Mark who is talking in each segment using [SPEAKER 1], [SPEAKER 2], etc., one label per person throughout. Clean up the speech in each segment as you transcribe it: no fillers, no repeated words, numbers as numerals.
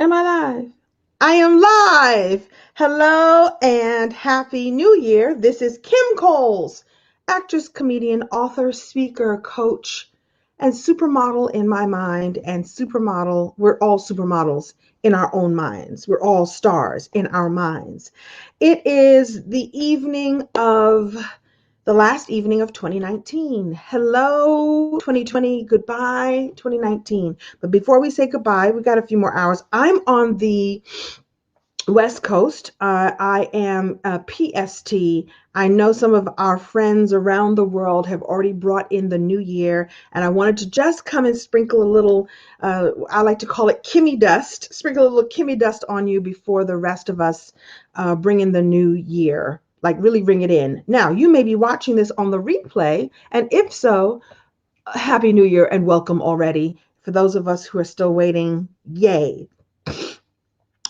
[SPEAKER 1] Am I live? I am live. Hello and happy new year. This is Kim Coles, actress, comedian, author, speaker, coach, and supermodel in my mind. And supermodel, we're all supermodels in our own minds. We're all stars in our minds. It is the last evening of 2019. Hello, 2020. Goodbye, 2019. But before we say goodbye, we got a few more hours. I'm on the West Coast. I am PST. I know some of our friends around the world have already brought in the new year, and I wanted to just come and sprinkle a little, I like to call it Kimmy dust, sprinkle a little Kimmy dust on you before the rest of us bring in the new year, like really ring it in. Now, you may be watching this on the replay, and if so, Happy New Year and welcome already. For those of us who are still waiting, yay.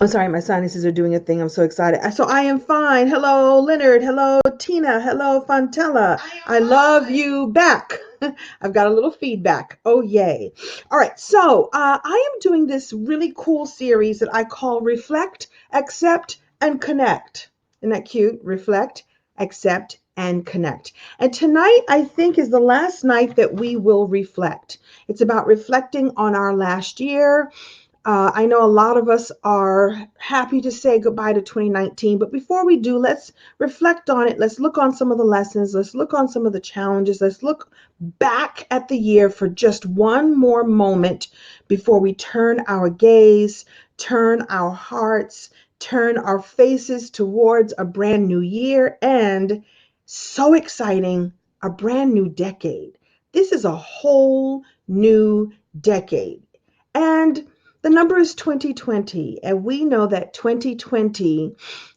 [SPEAKER 1] I'm sorry, my sinuses are doing a thing. I'm so excited. So I am fine. Hello, Leonard. Hello, Tina. Hello, Fontella. I love you back. I've got a little feedback. Oh, yay. All right. So I am doing this really cool series that I call Reflect, Accept, and Connect. Isn't that cute? Reflect, Accept, and Connect. And tonight, I think, is the last night that we will reflect. It's about reflecting on our last year. I know a lot of us are happy to say goodbye to 2019, but before we do, let's reflect on it. Let's look on some of the lessons. Let's look on some of the challenges. Let's look back at the year for just one more moment before we turn our gaze, turn our hearts, turn our faces towards a brand new year and, so exciting, a brand new decade. This is a whole new decade. And the number is 2020, and we know that 2020,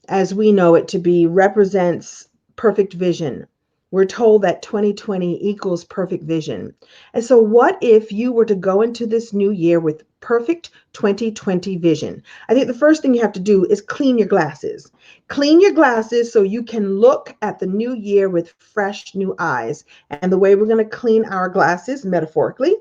[SPEAKER 1] as we know it to be, represents perfect vision. We're told that 2020 equals perfect vision. And so what if you were to go into this new year with perfect 2020 vision? I think the first thing you have to do is clean your glasses. Clean your glasses so you can look at the new year with fresh new eyes. And the way we're going to clean our glasses, metaphorically,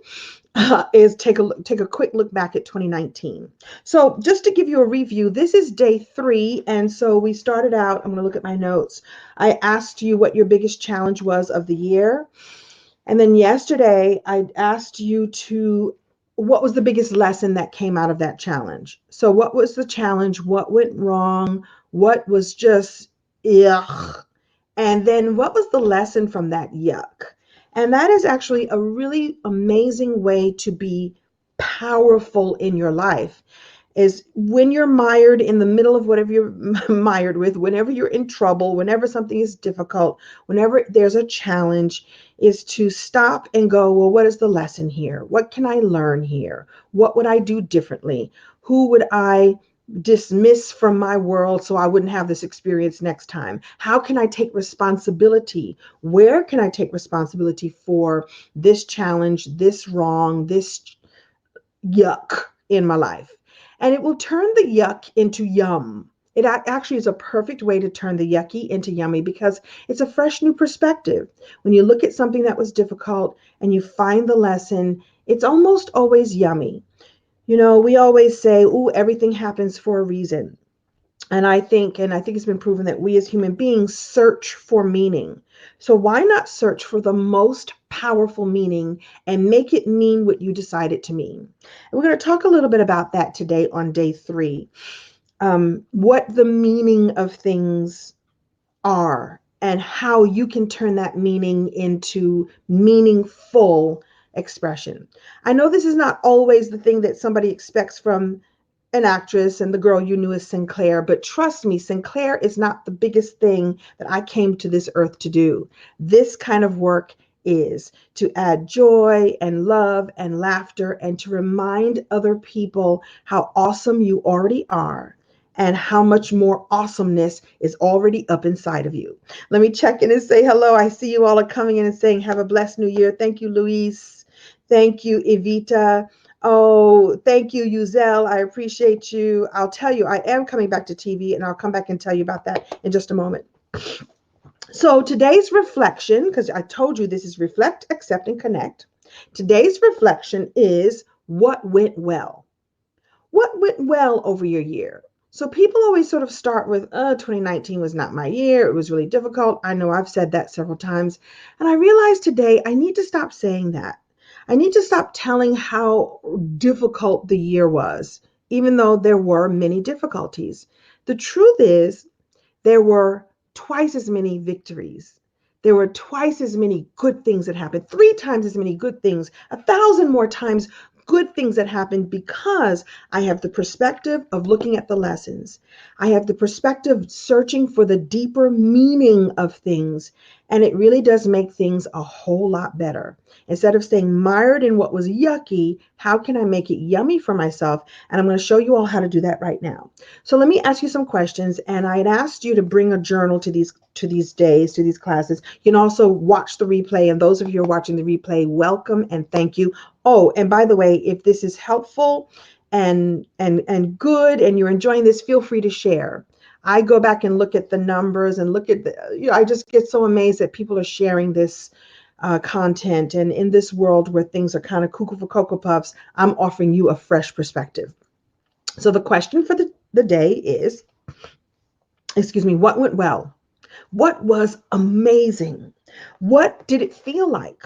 [SPEAKER 1] is take a quick look back at 2019. So just to give you a review, this is day 3. And so we started out, I'm going to look at my notes. I asked you what your biggest challenge was of the year. And then yesterday, I asked you what was the biggest lesson that came out of that challenge? So what was the challenge? What went wrong? What was just yuck? And then what was the lesson from that yuck? And that is actually a really amazing way to be powerful in your life, is when you're mired in the middle of whatever you're mired with, whenever you're in trouble, whenever something is difficult, whenever there's a challenge, is to stop and go, well, what is the lesson here? What can I learn here? What would I do differently? Who would I dismiss from my world so I wouldn't have this experience next time? How can I take responsibility? Where can I take responsibility for this challenge, this wrong, this yuck in my life? And it will turn the yuck into yum. It actually is a perfect way to turn the yucky into yummy because it's a fresh new perspective. When you look at something that was difficult and you find the lesson, it's almost always yummy. You know, we always say, "Ooh, everything happens for a reason." And I think it's been proven that we as human beings search for meaning. So why not search for the most powerful meaning and make it mean what you decide it to mean? And we're going to talk a little bit about that today on day 3. What the meaning of things are and how you can turn that meaning into meaningful expression. I know this is not always the thing that somebody expects from an actress and the girl you knew as Sinclair, but trust me, Sinclair is not the biggest thing that I came to this earth to do. This kind of work is to add joy and love and laughter and to remind other people how awesome you already are and how much more awesomeness is already up inside of you. Let me check in and say hello. I see you all are coming in and saying, have a blessed new year. Thank you, Luis. Thank you, Evita. Oh, thank you, Yuzel. I appreciate you. I'll tell you, I am coming back to TV, and I'll come back and tell you about that in just a moment. So today's reflection, because I told you this is Reflect, Accept, and Connect. Today's reflection is what went well. What went well over your year? So people always sort of start with, 2019 was not my year. It was really difficult. I know I've said that several times. And I realized today I need to stop saying that. I need to stop telling how difficult the year was, even though there were many difficulties. The truth is, there were twice as many victories. There were twice as many good things that happened, three times as many good things, 1,000 more times good things that happened because I have the perspective of looking at the lessons. I have the perspective searching for the deeper meaning of things. And it really does make things a whole lot better. Instead of staying mired in what was yucky, how can I make it yummy for myself? And I'm going to show you all how to do that right now. So let me ask you some questions. And I had asked you to bring a journal to these days, to these classes. You can also watch the replay. And those of you who are watching the replay, welcome and thank you. Oh, and by the way, if this is helpful and good and you're enjoying this, feel free to share. I go back and look at the numbers and look at I just get so amazed that people are sharing this content. And in this world where things are kind of cuckoo for Cocoa Puffs, I'm offering you a fresh perspective. So the question for the day is, what went well? What was amazing? What did it feel like?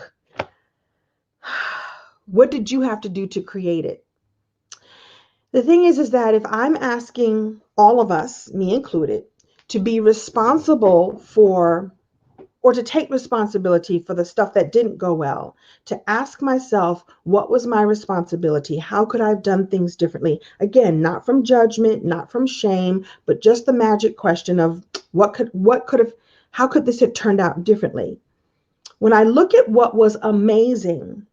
[SPEAKER 1] What did you have to do to create it? The thing is that if I'm asking all of us, me included, to be responsible for or to take responsibility for the stuff that didn't go well, to ask myself, what was my responsibility? How could I have done things differently? Again, not from judgment, not from shame, but just the magic question of how could this have turned out differently? When I look at what was amazing,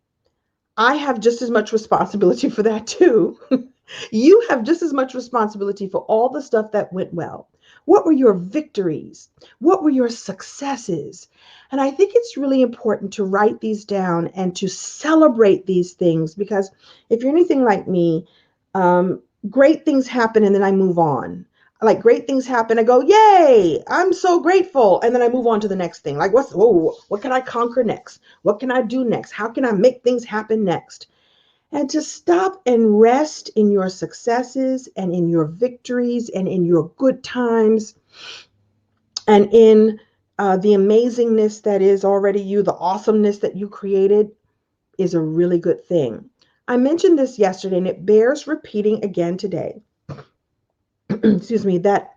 [SPEAKER 1] I have just as much responsibility for that too. You have just as much responsibility for all the stuff that went well. What were your victories? What were your successes? And I think it's really important to write these down and to celebrate these things because if you're anything like me, great things happen and then I move on. Like great things happen, I go, yay, I'm so grateful. And then I move on to the next thing. Like what can I conquer next? What can I do next? How can I make things happen next? And to stop and rest in your successes and in your victories and in your good times and in the amazingness that is already you, the awesomeness that you created is a really good thing. I mentioned this yesterday and it bears repeating again today. Excuse me, that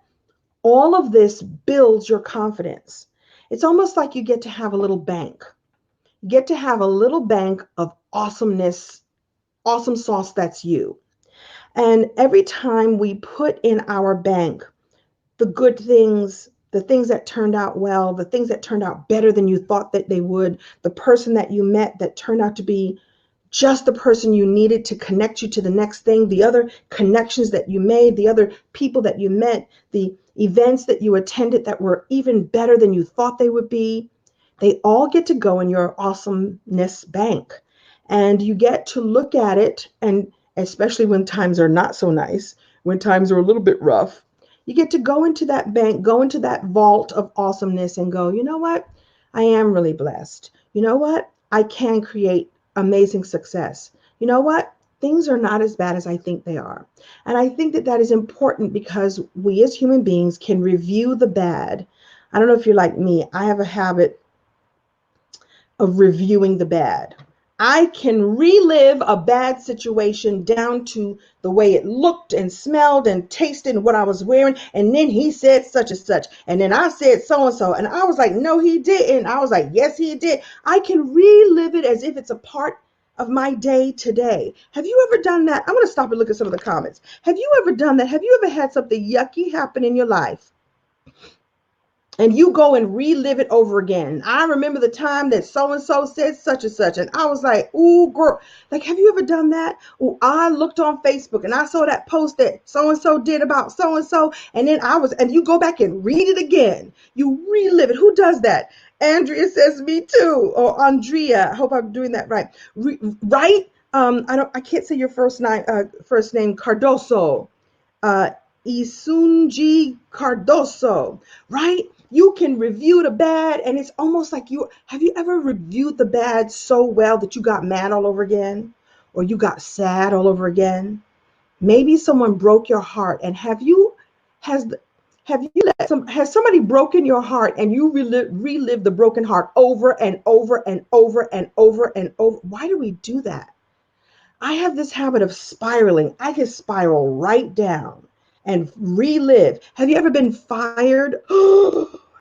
[SPEAKER 1] all of this builds your confidence. It's almost like you get to have a little bank. You get to have a little bank of awesomeness, awesome sauce that's you. And every time we put in our bank the good things, the things that turned out well, the things that turned out better than you thought that they would, the person that you met that turned out to be just the person you needed to connect you to the next thing, the other connections that you made, the other people that you met, the events that you attended that were even better than you thought they would be, they all get to go in your awesomeness bank. And you get to look at it, and especially when times are not so nice, when times are a little bit rough, you get to go into that bank, go into that vault of awesomeness and go, you know what? I am really blessed. You know what? I can create amazing success. You know what? Things are not as bad as I think they are. And I think that that is important because we as human beings can review the bad. I don't know if you're like me. I have a habit of reviewing the bad. I can relive a bad situation down to the way it looked and smelled and tasted and what I was wearing. And then he said such and such. And then I said so and so. And I was like, no, he didn't. I was like, yes, he did. I can relive it as if it's a part of my day today. Have you ever done that? I'm going to stop and look at some of the comments. Have you ever done that? Have you ever had something yucky happen in your life? And you go and relive it over again. I remember the time that so-and-so said such and such. And I was like, ooh, girl, like, have you ever done that? Ooh, I looked on Facebook and I saw that post that so-and-so did about so-and-so. And then and you go back and read it again. You relive it. Who does that? Andrea says me too. Or Andrea. I hope I'm doing that right. Right? I can't say your first name, Cardoso. Isunji Cardoso, right? You can review the bad, and it's almost like have you ever reviewed the bad so well that you got mad all over again, or you got sad all over again? Maybe someone broke your heart, and has has somebody broken your heart and you relive the broken heart over and over and over and over and over? Why do we do that? I have this habit of spiraling. I can spiral right down and relive. Have you ever been fired?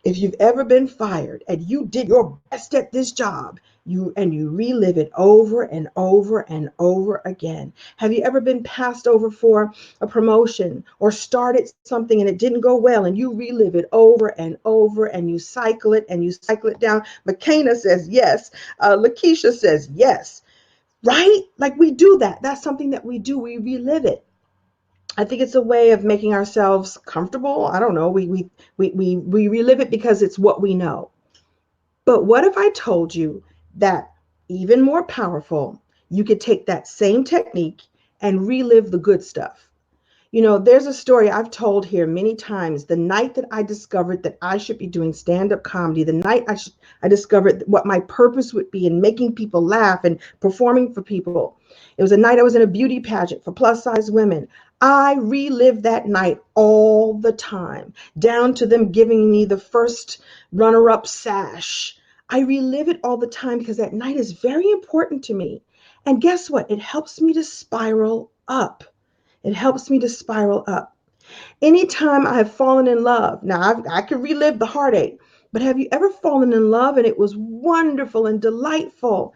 [SPEAKER 1] If you've ever been fired and you did your best at this job, you relive it over and over and over again. Have you ever been passed over for a promotion or started something and it didn't go well and you relive it over and over and you cycle it down? McKenna says yes. Lakeisha says yes. Right? Like we do that. That's something that we do. We relive it. I think it's a way of making ourselves comfortable. I don't know. We relive it because it's what we know. But what if I told you that even more powerful, you could take that same technique and relive the good stuff? You know, there's a story I've told here many times. The night that I discovered that I should be doing stand-up comedy, the night I discovered what my purpose would be in making people laugh and performing for people. It was a night I was in a beauty pageant for plus size women. I relived that night all the time, down to them giving me the first runner-up sash. I relive it all the time because that night is very important to me. And guess what? It helps me to spiral up. It helps me to spiral up. Anytime I have fallen in love, now I can relive the heartache, but have you ever fallen in love and it was wonderful and delightful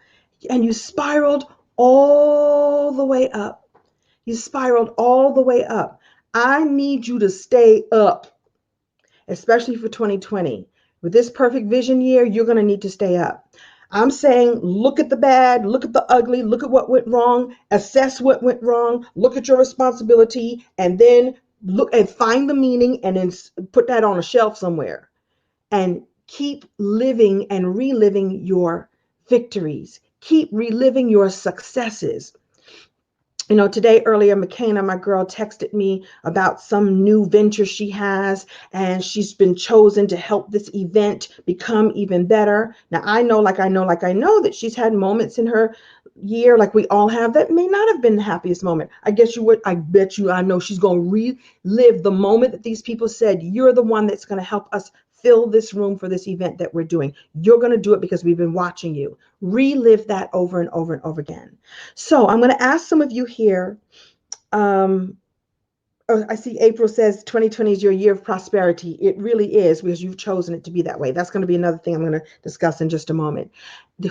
[SPEAKER 1] and you spiraled all the way up? You spiraled all the way up. I need you to stay up, especially for 2020. With this perfect vision year, you're going to need to stay up. I'm saying look at the bad, look at the ugly, look at what went wrong, assess what went wrong, look at your responsibility, and then look and find the meaning and then put that on a shelf somewhere and keep living and reliving your victories. Keep reliving your successes. You know, today earlier, McKenna, my girl, texted me about some new venture she has, and she's been chosen to help this event become even better. Now, I know that she's had moments in her year, like we all have, that may not have been the happiest moment. I know she's going to relive the moment that these people said, you're the one that's going to help us fill this room for this event that we're doing. You're going to do it because we've been watching you. Relive that over and over and over again. So I'm going to ask some of you here. I see April says 2020 is your year of prosperity. It really is because you've chosen it to be that way. That's going to be another thing I'm going to discuss in just a moment.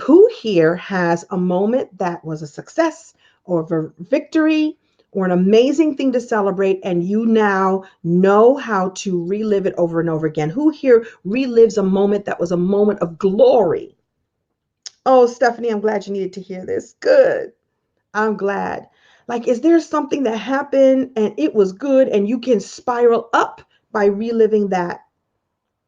[SPEAKER 1] Who here has a moment that was a success or a victory or an amazing thing to celebrate, and you now know how to relive it over and over again? Who here relives a moment that was a moment of glory? Oh, Stephanie, I'm glad you needed to hear this. Good. I'm glad. Like, is there something that happened and it was good and you can spiral up by reliving that?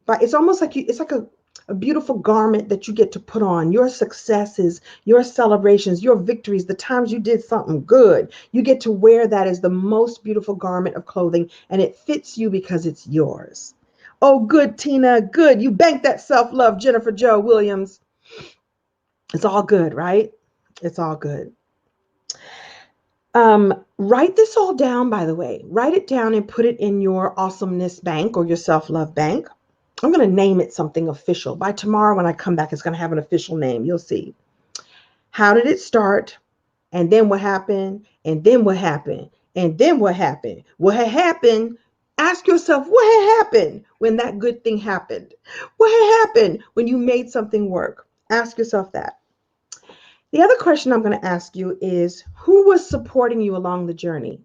[SPEAKER 1] But it's almost like it's like a beautiful garment that you get to put on. Your successes, your celebrations, your victories, the times you did something good. You get to wear that as the most beautiful garment of clothing, and it fits you because it's yours. Oh, good, Tina. Good. You banked that self-love, Jennifer Joe Williams. It's all good, right? It's all good. Write this all down, by the way. Write it down and put it in your awesomeness bank or your self-love bank. I'm going to name it something official. By tomorrow when I come back, it's going to have an official name. You'll see. How did it start? And then what happened? And then what happened? And then what happened? What had happened? Ask yourself, what had happened when that good thing happened? What had happened when you made something work? Ask yourself that. The other question I'm going to ask you is, who was supporting you along the journey?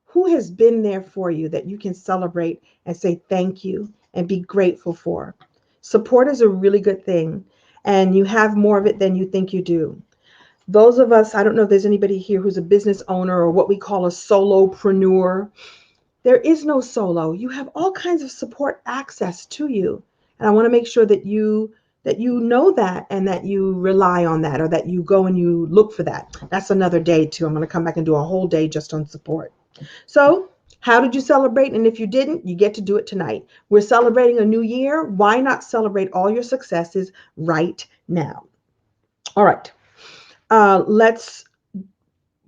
[SPEAKER 1] Who has been there for you that you can celebrate and say thank you and be grateful for? Support is a really good thing, and you have more of it than you think you do. Those of us, I don't know if there's anybody here who's a business owner or what we call a solopreneur. There is no solo. You have all kinds of support access to you. And I want to make sure that you know that and that you rely on that, or that you go and you look for that. That's another day too. I'm going to come back and do a whole day just on support. So, how did you celebrate? And if you didn't, you get to do it tonight. We're celebrating a new year. Why not celebrate all your successes right now? All right. Let's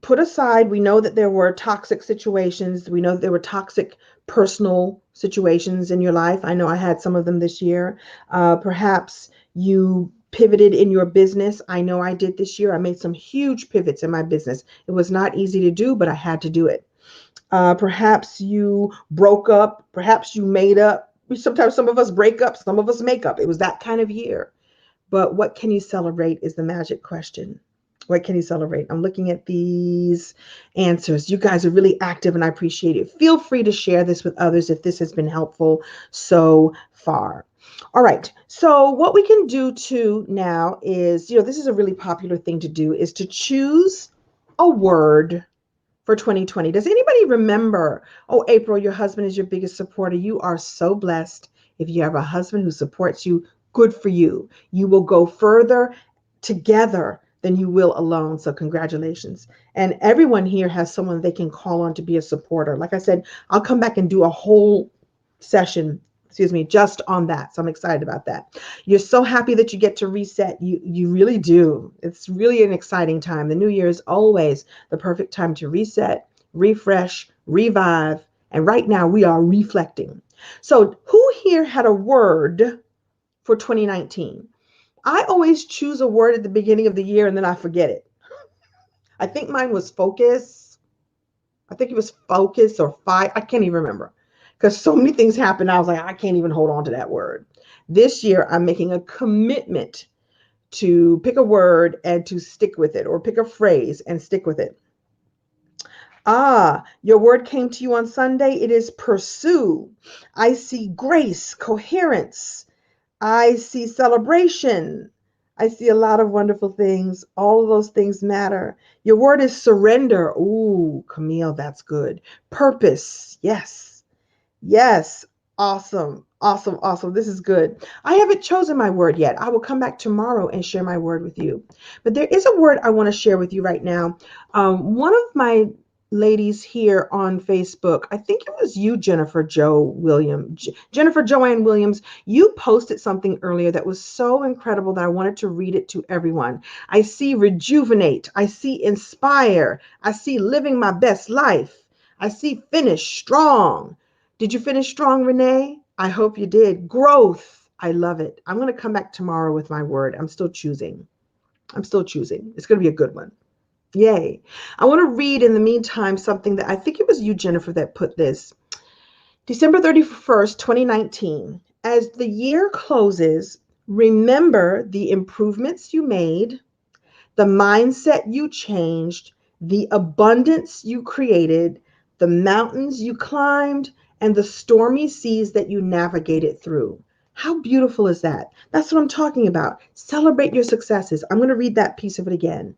[SPEAKER 1] put aside, we know that there were toxic situations. We know that there were toxic personal situations in your life. I know I had some of them this year. Perhaps you pivoted in your business. I know I did this year. I made some huge pivots in my business. It was not easy to do, but I had to do it. Perhaps you broke up. Perhaps you made up. Sometimes some of us break up, some of us make up. It was that kind of year. But what can you celebrate is the magic question. What can you celebrate? I'm looking at these answers. You guys are really active and I appreciate it. Feel free to share this with others if this has been helpful so far. All right. So what we can do too now is, this is a really popular thing to do, is to choose a word for 2020. Does anybody remember? Oh, April, your husband is your biggest supporter. You are so blessed if you have a husband who supports you. Good for you. You will go further together than you will alone. So congratulations. And everyone here has someone they can call on to be a supporter. Like I said, I'll come back and do a whole session, just on that. So I'm excited about that. You're so happy that you get to reset. You really do. It's really an exciting time. The new year is always the perfect time to reset, refresh, revive. And right now we are reflecting. So who here had a word for 2019? I always choose a word at the beginning of the year and then I forget it. I think mine was focus. I think it was focus or fight. I can't even remember because so many things happened. I was like, I can't even hold on to that word. This year, I'm making a commitment to pick a word and to stick with it, or pick a phrase and stick with it. Your word came to you on Sunday. It is pursue. I see grace, coherence. I see celebration. I see a lot of wonderful things. All of those things matter. Your word is surrender. Ooh, Camille, that's good. Purpose. Yes. Yes. Awesome. Awesome. Awesome. This is good. I haven't chosen my word yet. I will come back tomorrow and share my word with you. But there is a word I want to share with you right now. One of my ladies here on Facebook, I think it was you, Jennifer Joanne Williams, you posted something earlier that was so incredible that I wanted to read it to everyone. I see rejuvenate. I see inspire. I see living my best life. I see finish strong. Did you finish strong, Renee? I hope you did. Growth. I love it. I'm going to come back tomorrow with my word. I'm still choosing. It's going to be a good one. Yay. I want to read in the meantime something that I think it was you, Jennifer, that put this. December 31st, 2019. As the year closes, remember the improvements you made, the mindset you changed, the abundance you created, the mountains you climbed, and the stormy seas that you navigated through. How beautiful is that? That's what I'm talking about. Celebrate your successes. I'm going to read that piece of it again.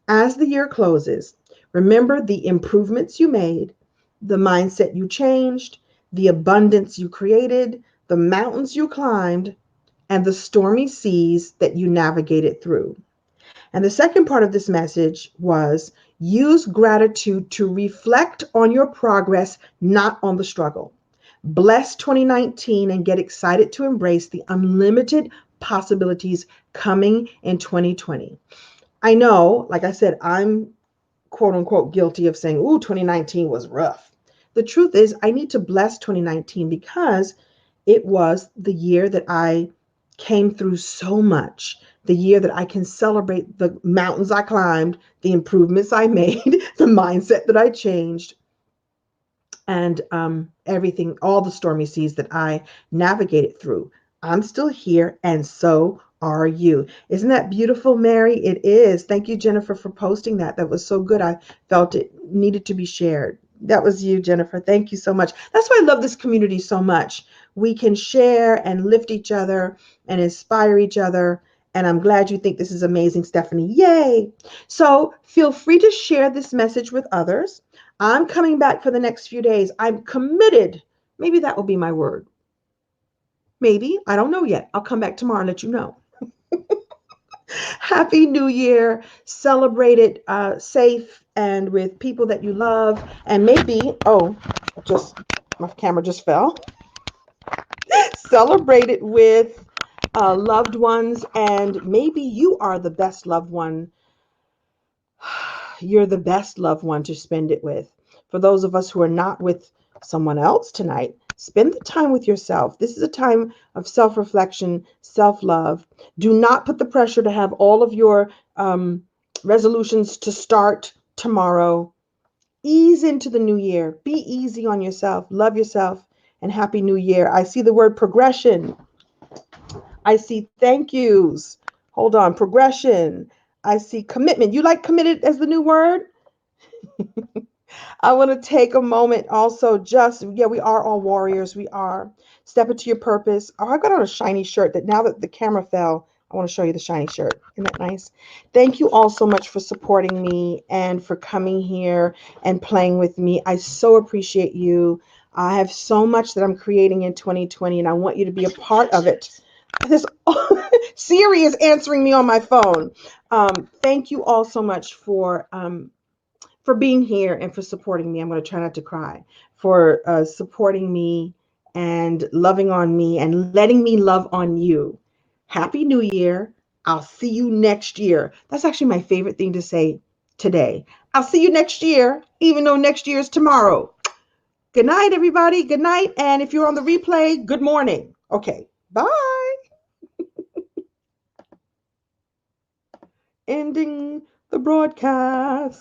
[SPEAKER 1] As the year closes, remember the improvements you made, the mindset you changed, the abundance you created, the mountains you climbed, and the stormy seas that you navigated through. And the second part of this message was use gratitude to reflect on your progress, not on the struggle. Bless 2019 and get excited to embrace the unlimited possibilities coming in 2020. I know, like I said, I'm quote unquote guilty of saying, ooh, 2019 was rough. The truth is, I need to bless 2019 because it was the year that I came through so much, the year that I can celebrate the mountains I climbed, the improvements I made, the mindset that I changed, and everything, all the stormy seas that I navigated through. I'm still here, and so are you. Isn't that beautiful, Mary? It is. Thank you, Jennifer, for posting that. That was so good. I felt it needed to be shared. That was you, Jennifer. Thank you so much. That's why I love this community so much. We can share and lift each other and inspire each other. And I'm glad you think this is amazing, Stephanie. Yay. So feel free to share this message with others. I'm coming back for the next few days. I'm committed. Maybe that will be my word. Maybe. I don't know yet. I'll come back tomorrow and let you know. Happy New Year. Celebrate it safe and with people that you love. And maybe, my camera just fell. Celebrate it with loved ones. And maybe you are the best loved one you're the best loved one to spend it with. For those of us who are not with someone else tonight, spend the time with yourself. This is a time of self reflection, self love. Do not put the pressure to have all of your resolutions to start tomorrow. Ease into the new year. Be easy on yourself. Love yourself. And happy new year. I see the word progression. I see thank yous. Hold on. Progression. I see commitment. You like committed as the new word? I want to take a moment also yeah, we are all warriors. We are. Step into your purpose. Oh, I got on a shiny shirt that now that the camera fell, I want to show you the shiny shirt. Isn't that nice? Thank you all so much for supporting me and for coming here and playing with me. I so appreciate you. I have so much that I'm creating in 2020 and I want you to be a part of it. This Siri is answering me on my phone. Thank you all so much for being here and for supporting me. I'm going to try not to cry. For supporting me and loving on me and letting me love on you. Happy New Year. I'll see you next year. That's actually my favorite thing to say today. I'll see you next year, even though next year is tomorrow. Good night, everybody. Good night. And if you're on the replay, good morning. Okay. Bye. Ending the broadcast.